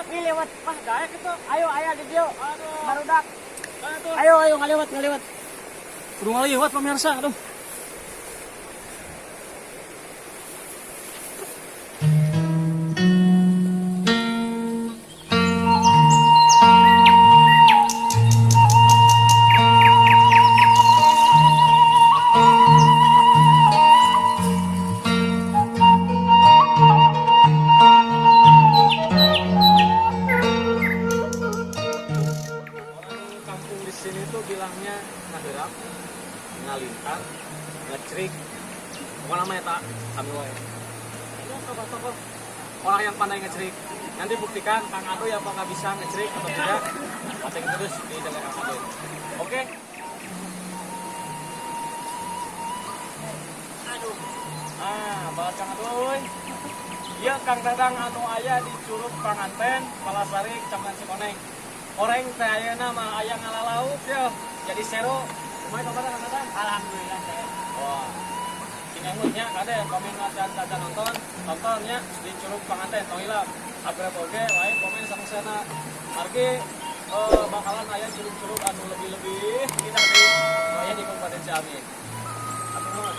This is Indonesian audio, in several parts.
Ini lewat pas daek itu. Ayo ayah di dia. Barudak. Ayo ngalewat. Kudu ngalewat pemirsa, aduh. Sini tuh bilangnya ngaderap, ngalintar, ngecrik. Pokoknya namanya tak kami wae. Itu tokoh-tokoh orang yang pandai ngecrik. Nanti buktikan Kang Ado ya apa nggak bisa ngecrik atau tidak. Panteng terus di dalam Kang Ado. Oke? Aduh. Balas Kang Ado euy. Ieu Kang Dadang anu aya di Curug Panganten, Palasari, Kecamatan Cikoneng. Orang teh ayeuna mah aya ngalalaut ya. Jadi sero. Kumaha kabar Kang Dadang? Alhamdulillah saya. Wah. Kinehutnya kade komen dan nontonnya di Curug Panganten tong hilap. Agrep oge lain komen sangsana. Margi bakalan aya curug-curug anu lebih-lebih kita di aya di Kabupaten Ciamis. Atur nuhun.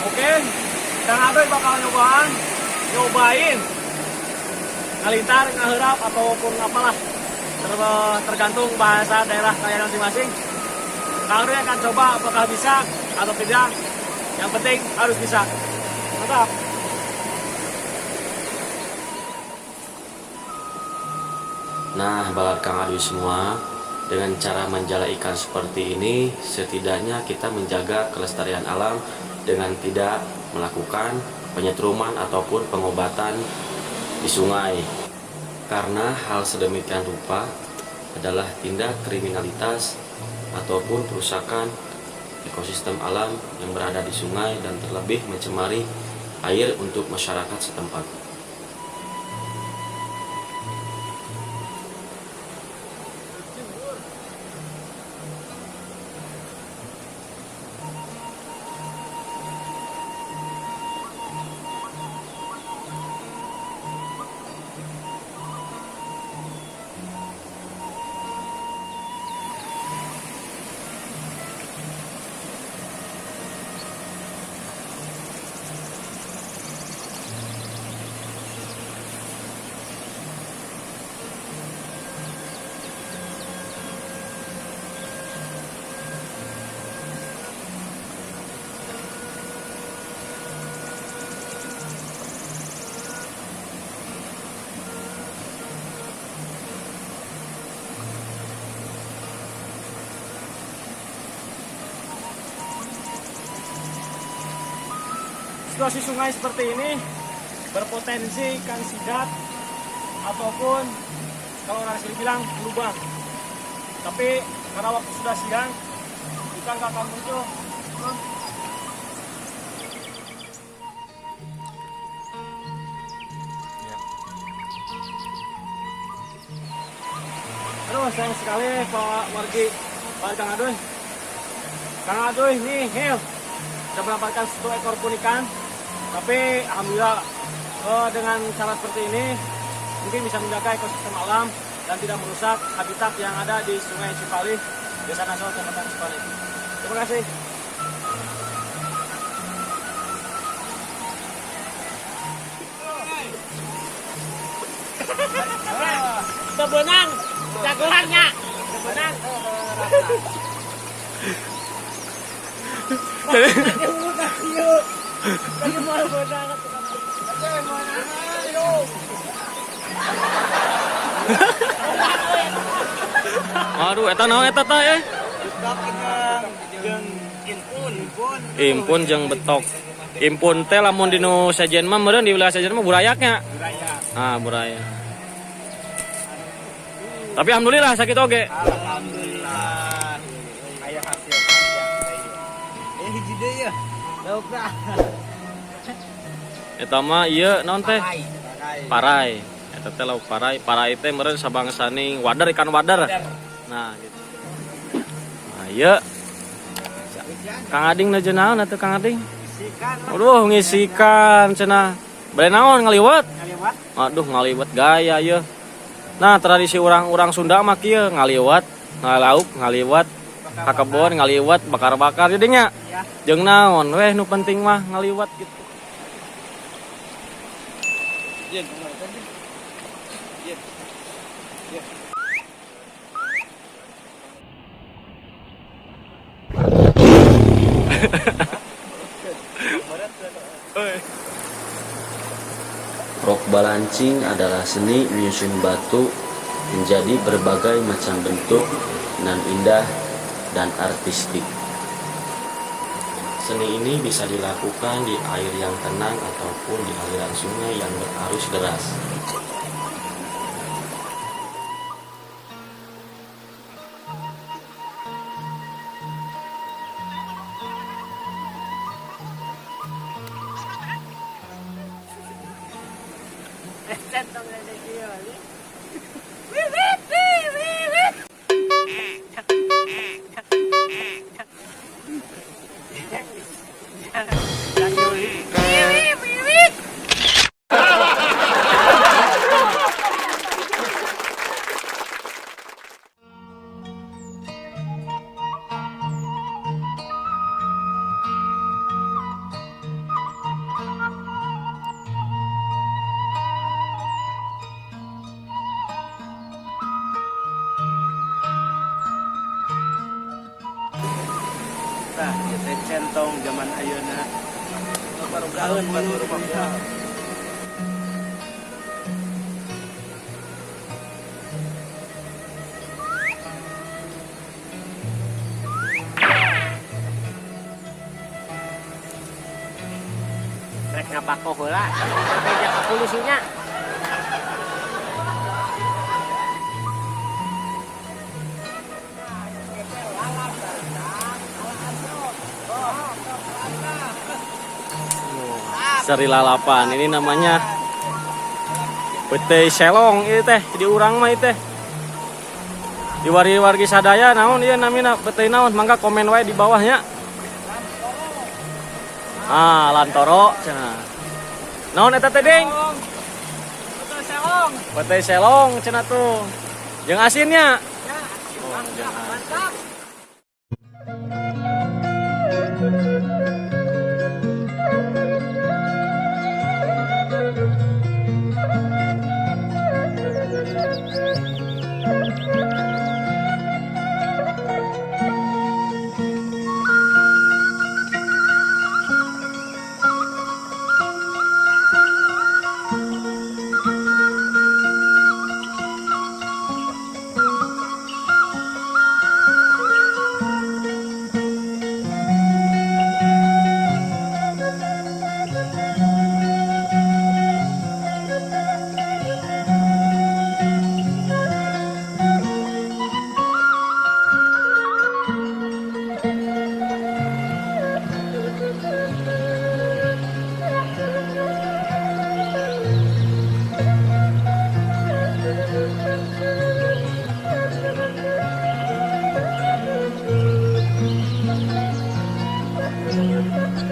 Oke, Kang Adoy bakal nyobain ngalintar, ngaherap ataupun apalah tergantung bahasa daerah kalian masing-masing. Kang Adoy akan coba apakah bisa atau tidak. Yang penting harus bisa. Mantap. Nah, balat Kang Adoy semua, dengan cara menjala ikan seperti ini, setidaknya kita menjaga kelestarian alam dengan tidak melakukan penyetruman ataupun pengobatan di sungai. Karena hal sedemikian rupa adalah tindak kriminalitas ataupun perusakan ekosistem alam yang berada di sungai dan terlebih mencemari air untuk masyarakat setempat. Situasi sungai seperti ini berpotensi ikan sidat ataupun kalau orang sini bilang lubang. Tapi karena waktu sudah siang, ikan nggak akan muncul. Aduh, sayang sekali Pak Wargi, Pak Kang Adoy. Kang Adoy nih, sudah mendapatkan 1 ekor pun ikan. Tapi alhamdulillah dengan cara seperti ini mungkin bisa menjaga ekosistem alam dan tidak merusak habitat yang ada di Sungai Cipali, Desa Nasional Kecamatan Cipali. Terima kasih. Sebenang, jagoannya. Sebenang. Aduh, eta naon eta teh ya? Impun jeung betok. Impun teh lamun dinu sajen mah meureun di wilayah sajen mah burayaknya. Buraya. Tapi alhamdulillah sakit oge. Alhamdulillah. Aya hasil karya. Hiji deui ya. Laukna. Eta mah ieu naon teh? Parai. Eta teh lauk parai. Parai teh meureun sabangsaning wader, ikan wader. Nah, gitu. Nah, ieu. Kang Ading na naon atuh Kang Ading? Sikan lah. Aduh ngisikan cenah. Bade naon ngaliwat? Ngaliwat. Aduh ngaliwat gaya ya. Nah tradisi orang-orang Sunda mah kieu ngaliwat, ngalauk, ngaliwat, ka kebon ngaliwat, bakar-bakar jadinya. Ya. Jeung naon weh nu penting mah ngaliwat gitu. Rok balancing adalah seni menyusun batu menjadi berbagai macam bentuk dan indah dan artistik. Seni ini bisa dilakukan di air yang tenang ataupun di aliran sungai yang berarus deras. Centong dari dia. Nah, kita centong zaman ayeuna. Baru gaeun baru rumah. Rek ngapako heula, sampai ka polisinya. Seri lalapan ini namanya PT Selong ini teh di urang mah teh di wargi sadaya naon ieu namina PT naon mangga komen wae di bawahnya. Lantoro cenah. Naon eta teh ding? PT Selong cenah tuh. Jeung asinnya. Ya, mantap.